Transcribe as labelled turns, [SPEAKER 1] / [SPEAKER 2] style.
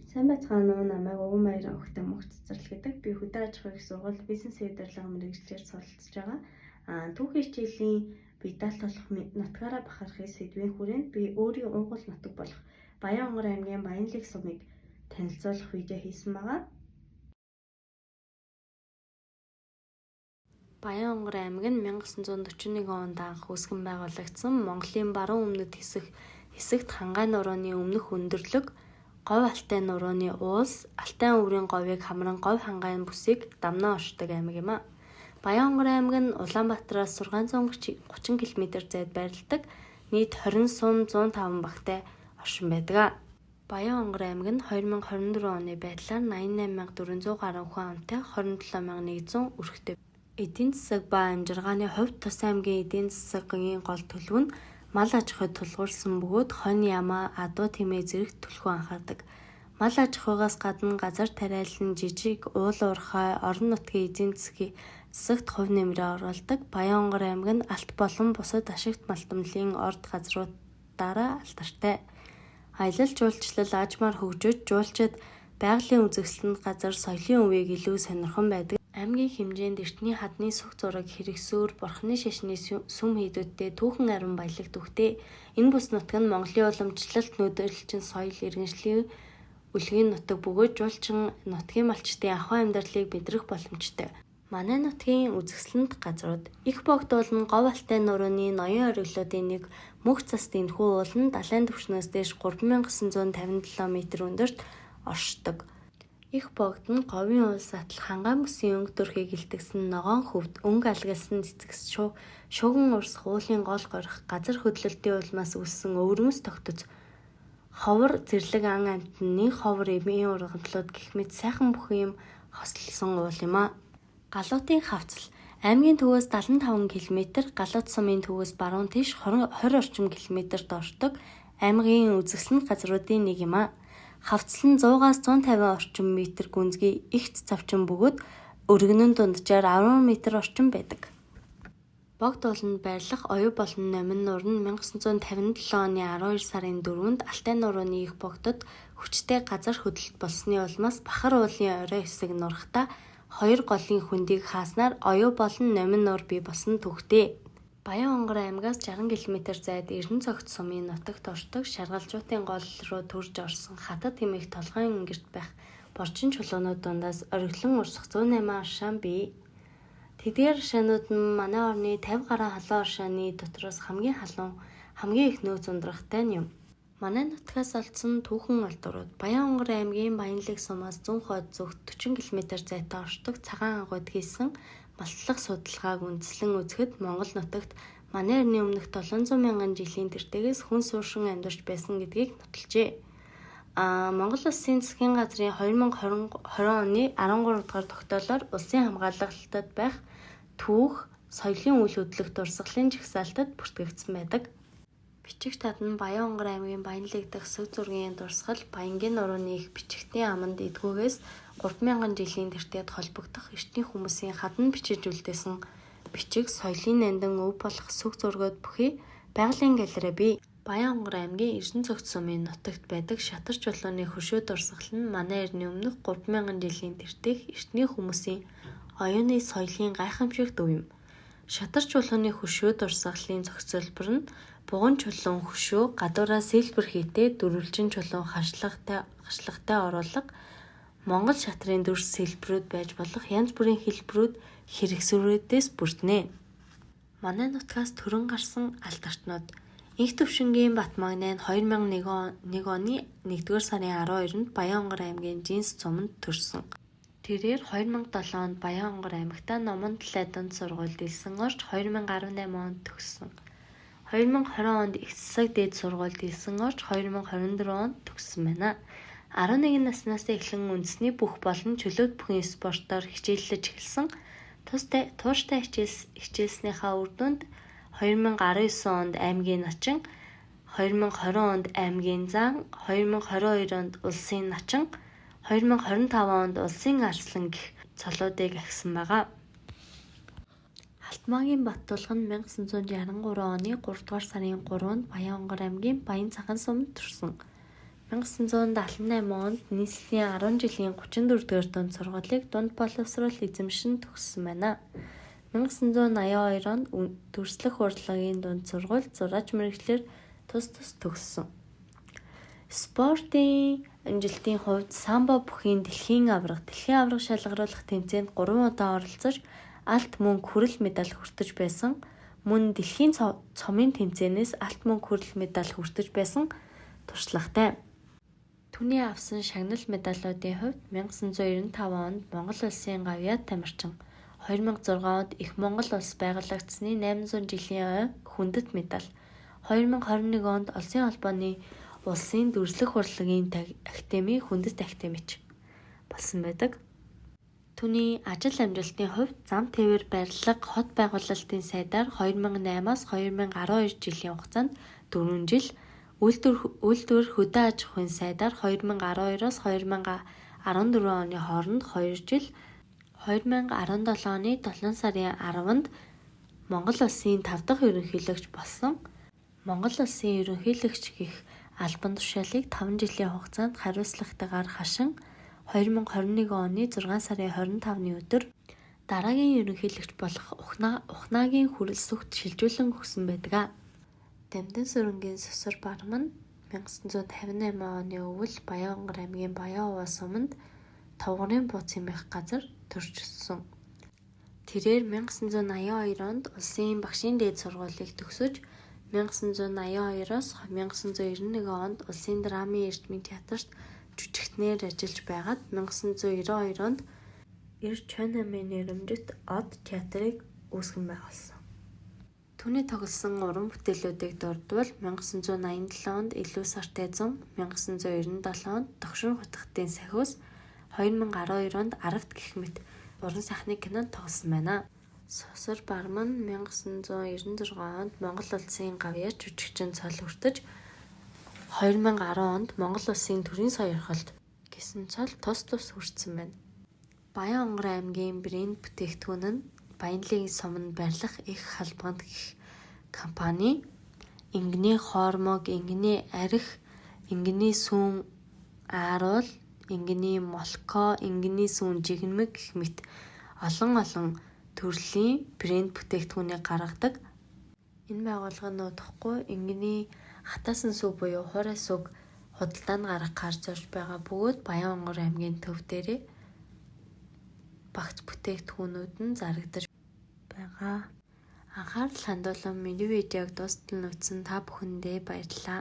[SPEAKER 1] Сайн байцгаана уу? Намайг Өвгөн Баярын охид мөнх цэцэрлэг гэдэг. Би хөдөө аж ахуйн их сургууль бизнес удирдлага мэргэжлэр суралцж байгаа. Түүхийн хичээлийн биталт болох нутгаараа бахархын сэдвийн хүрээнд би өөрийн уугуул нутаг болох Баян-Онгор аймгийн Баянлаг сумыг танилцуулах видео хийсэн байгаа. Баян-Онгор аймаг нь 1941 онд анх үүсгэн байгуулагдсан Монголын баруун өмнөд хэсэгт Хангай нурууны өмнөх өндөрлөг, говь алтай нурууны уулс, алтай өврийн говийг хамран говь хангайн бүсийг дамнаа оршдог аймаг юм а. Баян-Онгор аймаг нь Улаанбаатараас 630 км зайд байрладаг. Нийт 20 сум 105 багтай оршин байдаг. Баян-Онгор аймаг нь 2024 оны байдлаар 88400 гаруй хүн амтай 27100 өрхтэй. Эдийн засаг ба амжиргааны хувьд тус аймгийн эдийн засгийн гол төлөв нь мал аж ахуйд тулгуурсан бөгөөд хонь ямаа, адуу тэмээ зэрэг түлхүү анхаардаг. Мал аж ахуйгаас гадна газар тариалан жижиг уул уурхай орон нутгийн эдийн засагт хувь нэмрээ оруулдаг. Баян-Онгор аймаг нь алт болон бусад ашигт малтмлын орд газруудаараа алдартай. Аялал жуулчлал аажмаар хөгжиж, жуулчид байгалийн үзэсгэлэнт газар соёлын өвийг илүү сонирхон байдаг. Аймгийн хэмжээнд эртний хадны сүх зураг, хэрэгсүүр, бурхны шашны сүм хийдүүдтэй түүхэн арван баялаг түүхтэй. Энэ бүс нутаг нь Монголын уламжлалт, нүүдэлчин соёл, иргэншлийн үлгийн нутаг бөгөөд жуулчин нутгийн малчдын ахуй амьдралыг мэдрэх боломжтой. Манай нутгийн үзэсгэлэнт газрууд их богдуул нь говь алтай нурууны ноён ориглуудын нэг мөх цас энэхүү уул нь далайн түвшнээс дээш 3957 м өндөрт оршдог. Их богд нь говийн уулс атал хангайн бүсийн өнгө төрхийг илтгэсэн ногоон хөвд өнгө алгалсан цэцэгс шууган урс хуулын гол горих газар хөдлөлтийн улмаас үүссэн өвөрмөс тогтоц ховор зэрлэг ан амтны ховор эмийн ургамлууд гэх мэт сайхан бүхэн юм хослолсон уул юм а. Галуутын хавцал аймгийн төвөөс 75 км, Галуут сумын төвөөс баруун тийш 20 орчим км-д оршдог аймгийн үзэсгэлэнт газруудын нэг юм а. Хавцал нь 100-аас 150 орчим метр гүнзгий ихт завчин бөгөөд өргөнөн дунджаар 10 м орчим байдаг. Богд ууланд байрлах оюу болон номин нуур нь 1957 оны 12 сарын 4-нд Алтай нурууны их богдод хүчтэй газар хөдлөлт болсны улмаас бахар уулын орой хэсэг нурахта хоёр голын хөндийг хааснаар оюу болон номин нуур бий болсон түүхтэй. Баян-Онгор аймагаас 60 км зайд Эрдэнэцогт сумын нутагт оршдог шаргалжуутын гол руу төрж орсон хатад хэмээх толгойн өнгөрт байх борчин чулуунууд дундаас ориглон урсах 108 аршаан бий. Тэдгээр аршаанууд нь манай орны 50 гаруй халуун аршааны дотроос хамгийн их нөөц ундрахтай юм. Манай нутгаас олдсон түүхэн олдурууд Баян-Онгор аймгийн Баянлаг сумаас зүүн хойд зүгт 40 км зайтай оршдог цагаан агуйд хийсэн малтлах судалгааг үндэслэн үзэхэд Монгол нутагт манай эртний өмнөх 700 мянган жилийн тэртегээс хүн сууршин амьдарч байсан гэдгийг нотолжээ. Монгол Улсын засгийн газрын 2020 оны 13 дугаар тогтоолоор улсын хамгаалалтад байх түүх, соёлын үйл хөдлөлт дурсгалын жагсаалтад бүртгэгдсэн байдаг. Бичиг тад нь Баян-Онгор аймгийн Баянлаг дахь сүг зургийн дурсгал Баянгийн нурууны их бичигтийн аманд эдгүүгээс 3000 жилийн тэртээд холбогдох эртний хүмүүсийн хадан бичиж үлдээсэн бичиг, соёлын нандин өв болох сүг зургууд бүхий байгалийн галерей бий. Баян-Онгор аймгийн Эрдэнэцогт сумын нутагт байдаг шатар чулууны хөшөө дурсгал нь манай эртний өмнөх 3000 жилийн тэртех эртний хүмүүсийн оюуны соёлын гайхамшигт өв юм. Шатар чулууны хөшөө дурсгалын зохицуулбар нь буган чулуун хөшөө, гадуураас сэлбэр хийтэй, дөрвөлжин чулуун хашлагтай оруулга, Монгол шатрын дүрс сэлбэрүүд байж болох янз бүрийн хэлбэрүүд хэрэгсүүрүүдээс бүрднэ. Манай нутгаас төрөн гарсан алт артнууд Инх төвшингийн Батмагнай нь 2001 оны 1-р сарын 12-нд Баян-Онгор аймгийн Жинс цуманд төрсөн. Тэрээр 2007 онд Баян-Онгор аймагтаа Номон Талай дунд сургуульд элсэн орж 2018 онд төгссөн. 2020 онд их засаг дээд сургуульд элсэн орж 2024 онд төгссөн байна. 11 наснаас эхлэн үндэсний бүх болон чөлөөт бүхэн спортоор хичээллэж эхэлсэн. Тууштай хичээлснийхаа үр дүнд 2019 онд аймгийн начин, 2020 онд аймгийн зан, 2022 онд улсын начин, 2025 онд улсын арслан гэх цолуудыг агсан байгаа. Алтмаагийн Баттулга нь 1963 оны 3 дугаар сарын 3-нд Баян-Онгор аймгийн Баян цагаан сумд төрсөн. 1978 онд нийслэлийн 10 жилийн 34-р дунд сургуулийг дунд боловсрол эзэмшин төгссөн байна. 1982 онд дүрслэх урлагийн дунд сургууль зураач мэргэжлэр тус төгссөн. Спортын амжилтын хувьд самбо бүхийн дэлхийн аварга шалгаруулах тэмцээнд 3 удаа оролцож алт мөнгө хүрэл медаль хүртэж байсан. Мөн дэлхийн цомын тэмцээнээс алт мөнгө хүрэл медаль хүртэж байсан туршлагатай. Түүний авсан шагнал медалуудын хувьд 1995 онд Монгол улсын гавьяат тамирчин, 2006 онд Их Монгол улс байгуулагдсаны 800 жилийн ой хүндэт медаль, 2021 онд Улсын холбооны улсын дүрслэх урлагийн академи хүндэт академич болсон байдаг. Түүний ажил амжилтын хувьд зам тээвэр барилга хот байгуулалтын сайдаар 2008-аас 2012 жилийн хугацаанд 4 жил, үйлдвэр хөдөө аж ахуйн сайдаар 2012-оос 2014 оны хооронд 2 жил, 2017 оны 7 сарын 10-нд Монгол улсын 5 дахь ерөнхийлөгч болсон. Монгол улсын ерөнхийлөгч гэх албан тушаалыг 5 жилийн хугацаанд хариуцлагатайгаар хашин 2021 оны 6 сарын 25-ны өдөр дараагийн ерөнхийлөгч болох Ухнагийн хүрэл сүхт шилжүүлэн өгсөн байдаг. Дамдын сүрэнгийн Сосор Барам нь 1958 оны өвөл Баянгар аймгийн Баян-Уваас өмнөд Товгорын бууцын мэх газар төрж өссөн. Тэрээр 1982 онд улсын багшийн дээд сургуулийг төгсөж 1982-оос 1991 онд улсын драмын эрдмийн театрт жүжигчнээр ажиллаж байгаад 1992 онд Чон намын нэрэмжит Од театрыг үүсгэн байгуулсан. Түүний тоглосон уран бүтээлүүдийг дурдвал 1987 онд Илүү сартай зам, 1997 онд Догшин хутгатын сахиус, 2012 онд Аравт гэх мэт уран сайхны кинонд тоглосон байна. Сосор Барам нь 1996 онд Монгол улсын гавьяат жүжигчин цол хүртэж 2010 онд Монгол улсын төрийн соёрхолд гэсэн цол тус хүртсэн байна. Баян онгор аймгийн брэнд бүтээгдэхүүн нь Баянлын суманд барилах их халбаганд гэх компани, Ингэний хоормог, Ингэний арх, Ингэний сүүн ааруул, Ингэний молко, Ингэний сүүн жигнэмэг гэх мэт олон төрлийн брэнд бүтээгдэхүүнийг гаргадаг. Энэ байгууллага нь удахгүй Ингэний хатаасан сүг буюу хуурай сүг худалдаанд гаргах гарч зорж байгаа бөгөөд Баян онгор аймгийн төв дээрээ багц бүтээгдэхүүнүүд нь зарагдаж байгаа. Анхаарал хандуулан миний видеог дуустал нь үзсэн та бүхэндээ баярлалаа.